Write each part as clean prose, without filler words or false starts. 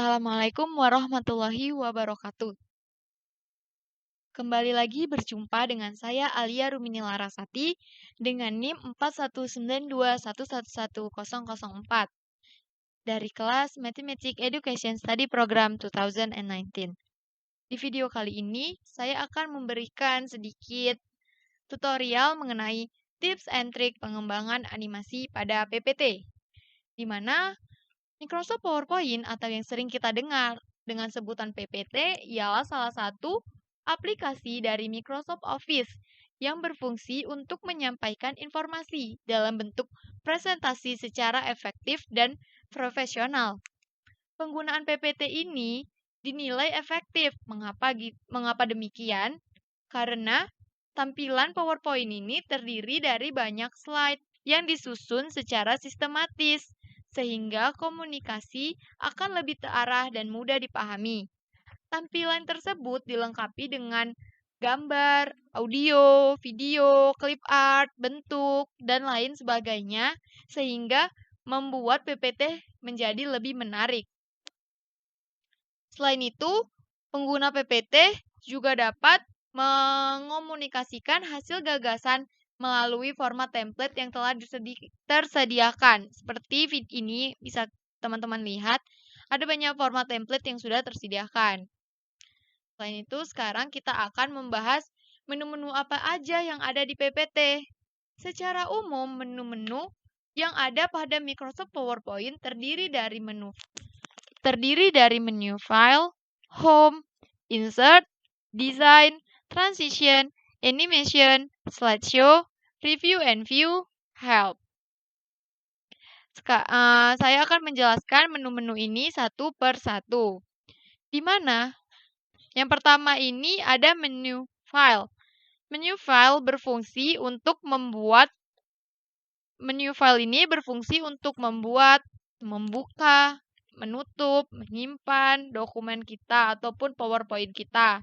Assalamualaikum warahmatullahi wabarakatuh. Kembali lagi berjumpa dengan saya Alia Rumini Larasati dengan NIM 4192111004 dari kelas Mathematics Education Study Program 2019. Di video kali ini, saya akan memberikan sedikit tutorial mengenai tips and trik pengembangan animasi pada PPT, di mana Microsoft PowerPoint atau yang sering kita dengar dengan sebutan PPT ialah salah satu aplikasi dari Microsoft Office yang berfungsi untuk menyampaikan informasi dalam bentuk presentasi secara efektif dan profesional. Penggunaan PPT ini dinilai efektif. Mengapa demikian? Karena tampilan PowerPoint ini terdiri dari banyak slide yang disusun secara sistematis, sehingga komunikasi akan lebih terarah dan mudah dipahami. Tampilan tersebut dilengkapi dengan gambar, audio, video, clip art, bentuk, dan lain sebagainya, sehingga membuat PPT menjadi lebih menarik. Selain itu, pengguna PPT juga dapat mengomunikasikan hasil gagasan melalui format template yang telah tersediakan. Seperti ini bisa teman-teman lihat, ada banyak format template yang sudah tersediakan. Selain itu, sekarang kita akan membahas menu-menu apa aja yang ada di PPT. Secara umum, menu-menu yang ada pada Microsoft PowerPoint terdiri dari menu File, Home, Insert, Design, Transition, Animation, Slideshow, Review and View, Help. Saya akan menjelaskan menu-menu ini satu per satu. Di mana? Yang pertama ini ada menu File. Menu File berfungsi untuk membuat membuka, menutup, menyimpan dokumen kita ataupun PowerPoint kita.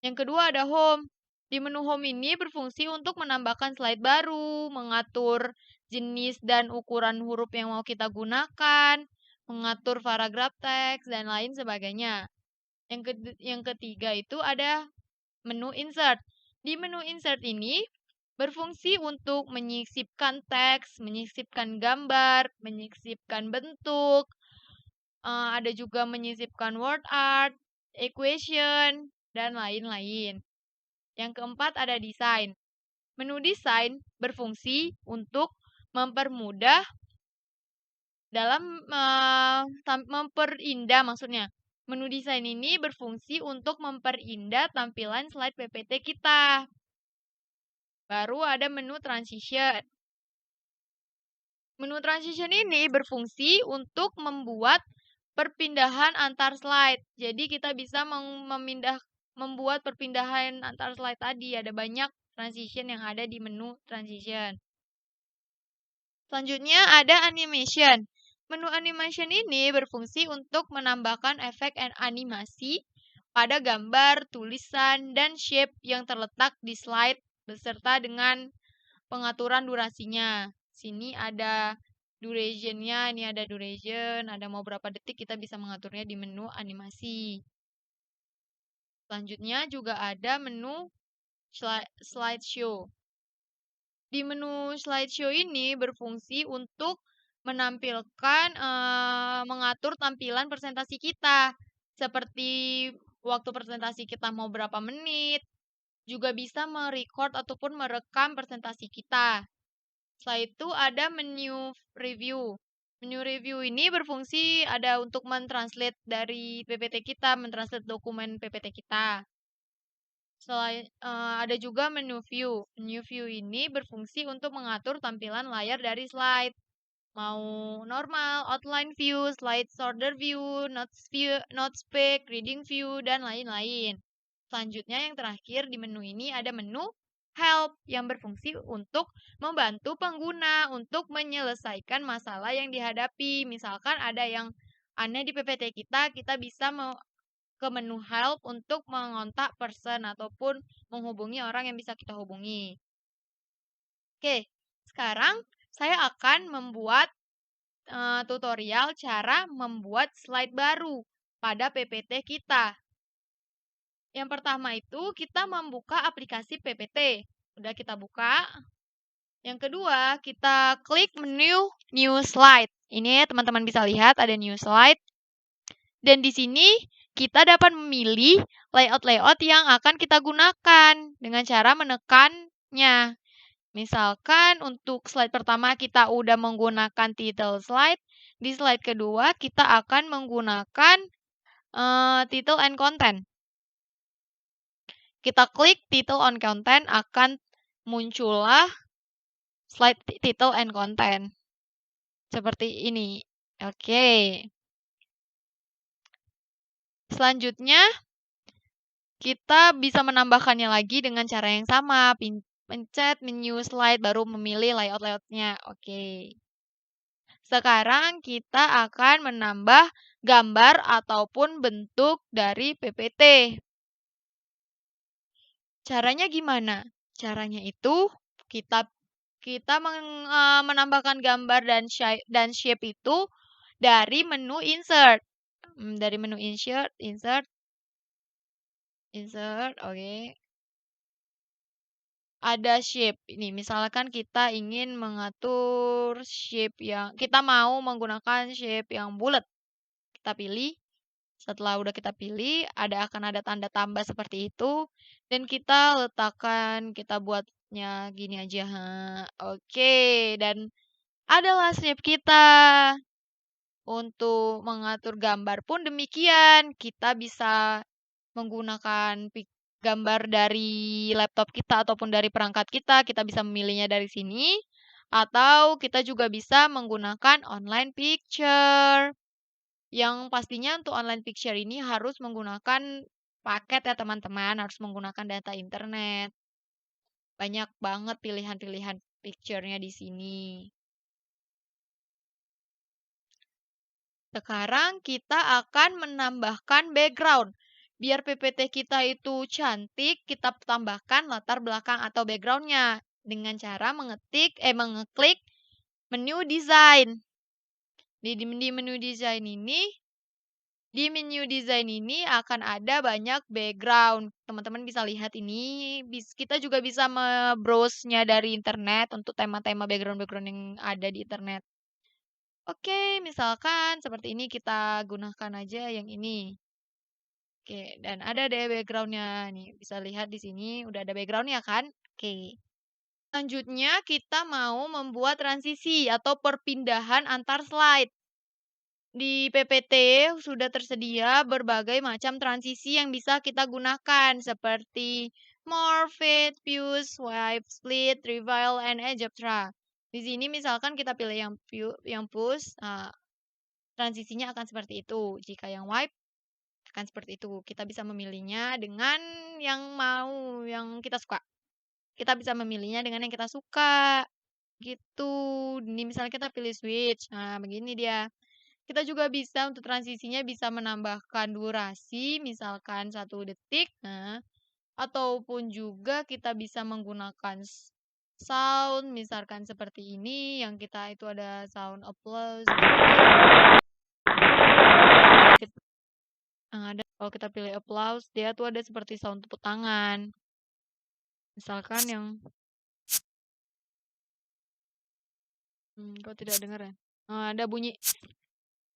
Yang kedua ada Home. Di menu Home ini berfungsi untuk menambahkan slide baru, mengatur jenis dan ukuran huruf yang mau kita gunakan, mengatur paragraf teks, dan lain sebagainya. Yang ketiga itu ada menu Insert. Di menu Insert ini berfungsi untuk menyisipkan teks, menyisipkan gambar, menyisipkan bentuk, ada juga menyisipkan word art, equation, dan lain-lain. Yang keempat ada Desain. Menu Desain berfungsi untuk memperindah maksudnya. Menu Desain ini berfungsi untuk memperindah tampilan slide PPT kita. Baru ada menu Transition. Menu Transition ini berfungsi untuk membuat perpindahan antar slide. Jadi kita bisa membuat perpindahan antar slide tadi. Ada banyak transition yang ada di menu Transition. Selanjutnya ada Animation. Menu Animation ini berfungsi untuk menambahkan efek animasi pada gambar, tulisan, dan shape yang terletak di slide beserta dengan pengaturan durasinya. Sini ada duration-nya, ini ada duration, ada mau berapa detik kita bisa mengaturnya di menu animasi. Selanjutnya juga ada menu Slideshow. Di menu Slideshow ini berfungsi untuk mengatur tampilan presentasi kita. Seperti waktu presentasi kita mau berapa menit, juga bisa merecord ataupun merekam presentasi kita. Setelah itu ada menu Review. Menu Review ini berfungsi ada untuk mentranslate dari PPT kita, mentranslate dokumen PPT kita. Ada juga menu View. Menu View ini berfungsi untuk mengatur tampilan layar dari slide. Mau normal, outline view, slide sorter view, notes pick, reading view, dan lain-lain. Selanjutnya yang terakhir di menu ini ada menu Help yang berfungsi untuk membantu pengguna untuk menyelesaikan masalah yang dihadapi. Misalkan ada yang aneh di PPT kita bisa ke menu Help untuk mengontak person ataupun menghubungi orang yang bisa kita hubungi. Oke, sekarang saya akan membuat tutorial cara membuat slide baru pada PPT kita. Yang pertama itu kita membuka aplikasi PPT. Udah kita buka. Yang kedua, kita klik menu New Slide. Ini teman-teman bisa lihat ada New Slide. Dan di sini kita dapat memilih layout-layout yang akan kita gunakan dengan cara menekannya. Misalkan untuk slide pertama kita udah menggunakan title slide, di slide kedua kita akan menggunakan title and content. Kita klik title on content, akan muncullah slide title and content. Seperti ini. Oke. Selanjutnya, kita bisa menambahkannya lagi dengan cara yang sama. Pencet menu slide, baru memilih layout-layoutnya. Oke. Sekarang kita akan menambah gambar ataupun bentuk dari PPT. Caranya gimana? Caranya itu kita menambahkan gambar dan shape itu dari menu insert. Dari menu insert, oke. Ada shape. Ini misalkan kita ingin mengatur shape yang kita mau menggunakan shape yang bulat. Kita pilih. Setelah udah kita pilih, akan ada tanda tambah seperti itu dan kita letakkan, kita buatnya gini aja. Oke, dan adalah shape kita. Untuk mengatur gambar pun demikian, kita bisa menggunakan gambar dari laptop kita ataupun dari perangkat kita bisa memilihnya dari sini, atau kita juga bisa menggunakan online picture. Yang pastinya untuk online picture ini harus menggunakan paket ya teman-teman, harus menggunakan data internet. Banyak banget pilihan-pilihan picture-nya di sini. Sekarang kita akan menambahkan background. Biar PPT kita itu cantik, kita tambahkan latar belakang atau background-nya dengan cara mengeklik menu design. Di menu design ini akan ada banyak background. Teman-teman bisa lihat ini. Kita juga bisa browse-nya dari internet untuk tema-tema background-background yang ada di internet. Oke, misalkan seperti ini kita gunakan aja yang ini. Oke, dan ada deh background-nya. Nih, bisa lihat di sini udah ada background-nya kan? Oke. Selanjutnya kita mau membuat transisi atau perpindahan antar slide. Di PPT sudah tersedia berbagai macam transisi yang bisa kita gunakan seperti morph, fit, fuse, swipe, split, reveal, and etc. Di sini misalkan kita pilih yang push, transisinya akan seperti itu. Jika yang wipe akan seperti itu. Kita bisa memilihnya dengan yang kita suka. Kita bisa memilihnya dengan yang kita suka. Gitu. Ini misalnya kita pilih switch. Nah, begini dia. Kita juga bisa untuk transisinya bisa menambahkan durasi, misalkan 1 detik. Nah, ataupun juga kita bisa menggunakan sound, misalkan seperti ini, yang kita itu ada sound applause. Ada, kalau kita pilih applause, dia tuh ada seperti sound tepuk tangan. Misalkan yang kok tidak dengar ya? Ada bunyi.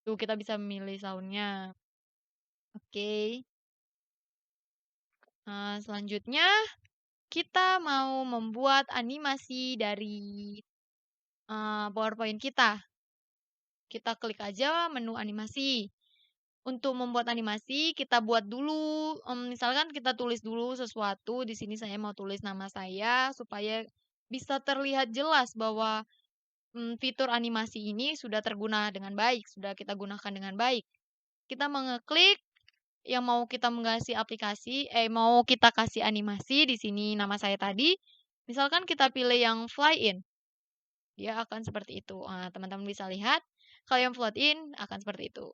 Tuh kita bisa memilih soundnya. Oke. Selanjutnya kita mau membuat animasi dari PowerPoint kita. Kita klik aja menu animasi. Untuk membuat animasi, kita buat dulu, misalkan kita tulis dulu sesuatu. Di sini saya mau tulis nama saya supaya bisa terlihat jelas bahwa fitur animasi ini sudah terguna dengan baik, sudah kita gunakan dengan baik. Kita mengeklik yang mau kita mau kita kasih animasi. Di sini nama saya tadi. Misalkan kita pilih yang fly in. Dia akan seperti itu. Teman-teman bisa lihat, kalau yang float in akan seperti itu.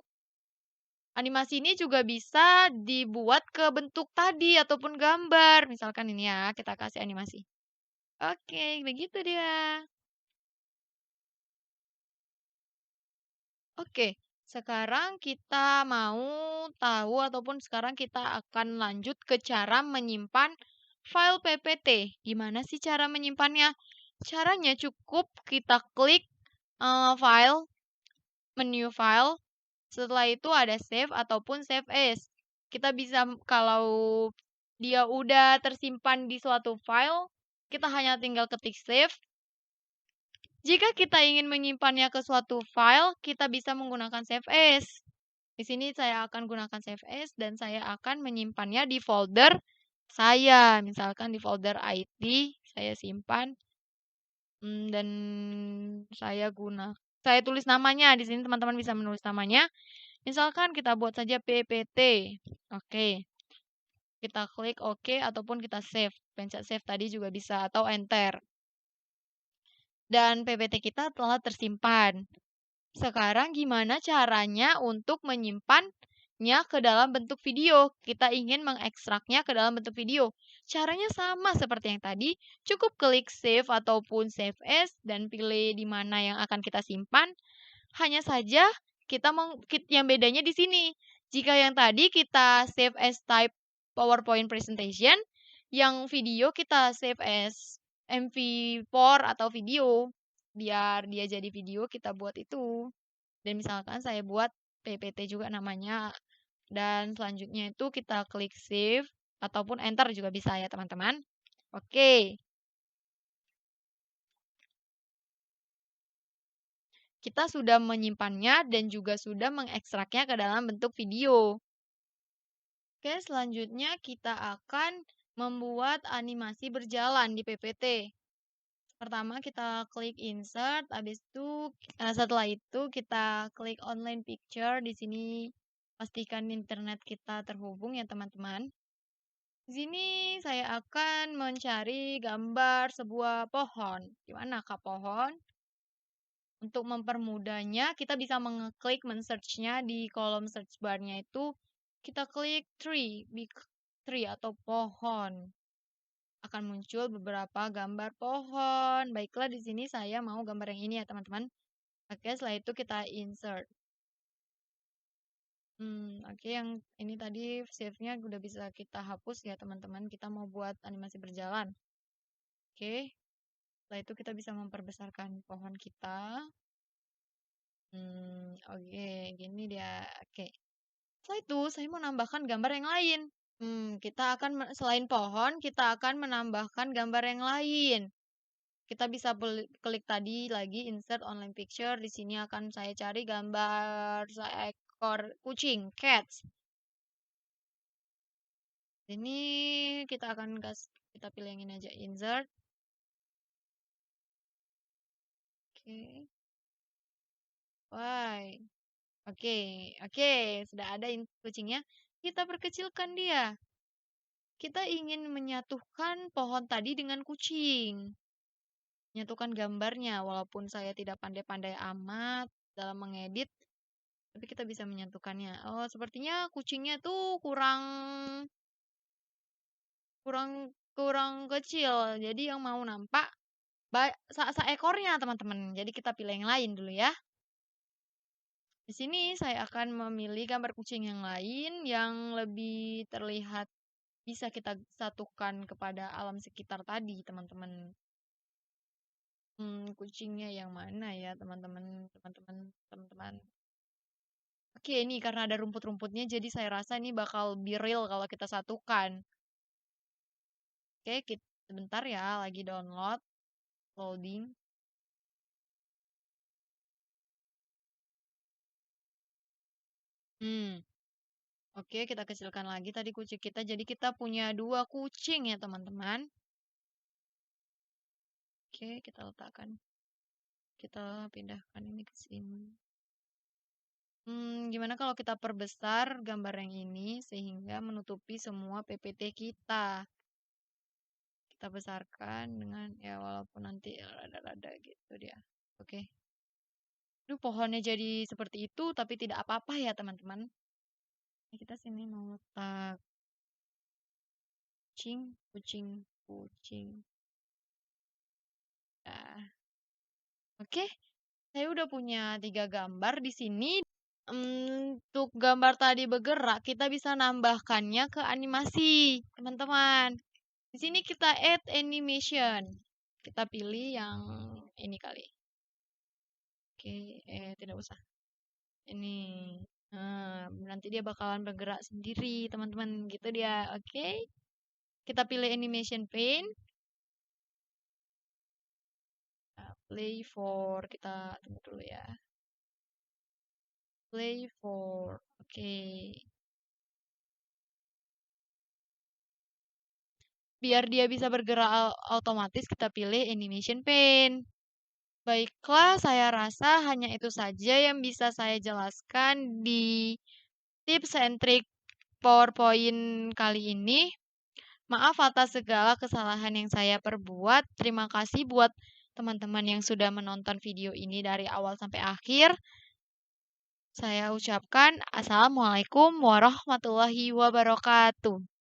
Animasi ini juga bisa dibuat ke bentuk tadi ataupun gambar. Misalkan ini ya, kita kasih animasi. Oke, begitu dia. Oke, sekarang kita mau tahu ataupun sekarang kita akan lanjut ke cara menyimpan file PPT. Gimana sih cara menyimpannya? Caranya cukup kita klik file, menu file, setelah itu ada save ataupun save as. Kita bisa kalau dia udah tersimpan di suatu file, kita hanya tinggal ketik save. Jika kita ingin menyimpannya ke suatu file, kita bisa menggunakan save as. Di sini saya akan gunakan save as dan saya akan menyimpannya di folder saya. Misalkan di folder IT, saya simpan dan saya tulis namanya. Di sini teman-teman bisa menulis namanya. Misalkan kita buat saja PPT. Oke. Kita klik OK ataupun kita save. Pencet save tadi juga bisa atau enter. Dan PPT kita telah tersimpan. Sekarang gimana caranya untuk menyimpannya ke dalam bentuk video? Kita ingin mengekstraknya ke dalam bentuk video. Caranya sama seperti yang tadi, cukup klik save ataupun save as dan pilih di mana yang akan kita simpan. Hanya saja yang bedanya di sini. Jika yang tadi kita save as type PowerPoint presentation, yang video kita save as MV4 atau video. Biar dia jadi video, kita buat itu. Dan misalkan saya buat PPT juga namanya. Dan selanjutnya itu kita klik save ataupun enter juga bisa ya teman-teman. Oke. Kita sudah menyimpannya dan juga sudah mengekstraknya ke dalam bentuk video. Oke, selanjutnya kita akan membuat animasi berjalan di PPT. Pertama kita klik insert, habis itu setelah itu kita klik online picture. Di sini pastikan internet kita terhubung ya teman-teman. Di sini saya akan mencari gambar sebuah pohon. Gimana kah pohon? Untuk mempermudahnya, kita bisa mengeklik men-search-nya di kolom search bar-nya itu. Kita klik tree, big tree atau pohon. Akan muncul beberapa gambar pohon. Baiklah, di sini saya mau gambar yang ini ya, teman-teman. Oke, setelah itu kita insert. Oke, yang ini tadi save-nya udah bisa kita hapus ya, teman-teman. Kita mau buat animasi berjalan. Oke, setelah itu kita bisa memperbesarkan pohon kita. Oke, gini dia. Oke. Setelah itu, saya mau nambahkan gambar yang lain. Kita akan selain pohon, kita akan menambahkan gambar yang lain. Kita bisa klik tadi lagi insert online picture. Di sini akan saya cari gambar seekor kucing, cats. Ini kita akan kita pilih yang ini aja, insert. Oke. Why? Oke, sudah ada kucingnya. Kita perkecilkan dia. Kita ingin menyatukan pohon tadi dengan kucing. Menyatukan gambarnya, walaupun saya tidak pandai-pandai amat dalam mengedit, tapi kita bisa menyatukannya. Oh, sepertinya kucingnya tuh kurang kecil. Jadi yang mau nampak seekornya, teman-teman. Jadi kita pilih yang lain dulu ya. Di sini saya akan memilih gambar kucing yang lain yang lebih terlihat bisa kita satukan kepada alam sekitar tadi, teman-teman. Kucingnya yang mana ya, teman-teman? Oke, ini karena ada rumput-rumputnya, jadi saya rasa ini bakal real kalau kita satukan. Oke, sebentar ya, lagi download, loading. Oke, kita kecilkan lagi tadi kucing kita. Jadi kita punya 2 kucing ya, teman-teman. Oke, kita letakkan. Kita pindahkan ini ke sini. Gimana kalau kita perbesar gambar yang ini sehingga menutupi semua PPT kita. Kita besarkan dengan ya walaupun nanti rada-rada gitu dia. Oke. Duh, pohonnya jadi seperti itu tapi tidak apa-apa ya, teman-teman. Kita sini mau letak kucing. Nah. Oke. Saya udah punya 3 gambar di sini. Untuk gambar tadi bergerak, kita bisa nambahkannya ke animasi, teman-teman. Di sini kita add animation. Kita pilih yang ini kali. Oke, tidak usah. Ini. Nanti dia bakalan bergerak sendiri, teman-teman. Gitu dia. Oke. Kita pilih animation paint. Play for. Kita tunggu dulu ya. Play for. Oke. Biar dia bisa bergerak otomatis, kita pilih animation paint. Baiklah, saya rasa hanya itu saja yang bisa saya jelaskan di tips and trick PowerPoint kali ini. Maaf atas segala kesalahan yang saya perbuat. Terima kasih buat teman-teman yang sudah menonton video ini dari awal sampai akhir. Saya ucapkan Assalamualaikum warahmatullahi wabarakatuh.